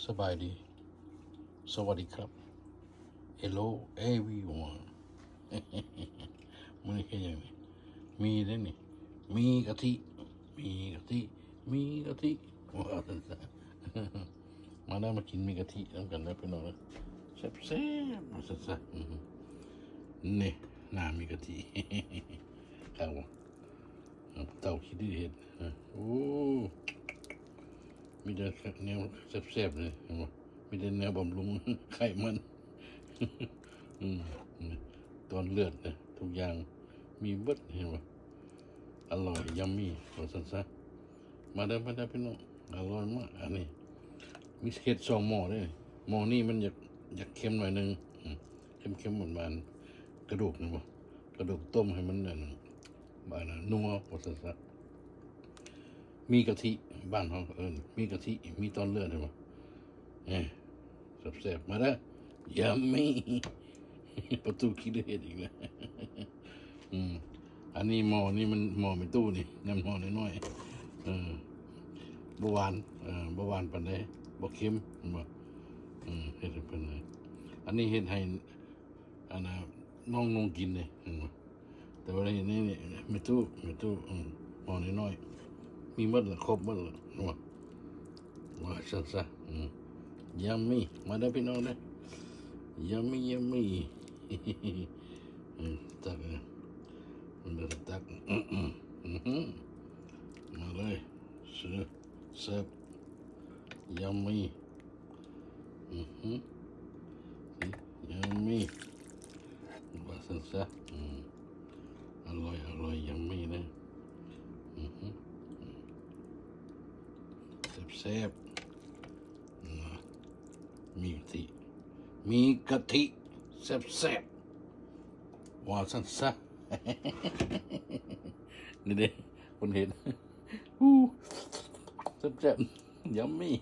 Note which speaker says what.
Speaker 1: สบายดีสวัสดีครับ Hello everyone มันแค่ยังไงมีได้นี่มีกะทิมีกะทิมีกะทิว้าวมาได้มากินมีกะทิน้ำกันแล้วพี่น้องนะแซ่บๆมาสักๆนี่น้ามีกะทิครับผมเต่าคิดดีเห็ดโอ้มีแต่แนวแซ่บๆเลยเห็นไหมมีแต่แนวบำรุงไขมันตอนเลือดเนี่ยทุกอย่างมีเบิดเห็นไหมอร่อยยัมมี่ของสันซะมาได้พี่น้องอร่อยมากอันนี้มีเห็ด2 หม้อด้วยหม้อนี่มันอยากเค็มหน่อยนึงเค็มหวานกระดูกนะบ่กระดูกต้มให้มันเนี่ยบ้านนัวของสันซะมีกะทิบ้านเขามีกะทิมีตอนเลือดใช่ไหมแซ่บมาได้ยัมมี่ประตูคิดเห็ดอีกแล้วอันนี้หม้อนี่มันหม้อไม่ตู้นี่น้ำหม้อน้อยบหวานปันได้บ่เค็มบ่เห็ดเป็นไงอันนี้เห็ดให้น้องกินเลยแต่ว่าเห็นนี่ไม่ตู้หม้อน้อยมีหมดละครบหมดละว่าซะยัมมี่มาได้พี่น้องได้ยัมมี่ตักมันจะตักมาเลยเสิร์ฟยัมมี่ยัมมี่ว่าซะอร่อยยัมมี่นะแซ่บมีกะทิแซ่บว่าสั้นซะนี่เด้คนเห็นแซ่บยัมมี่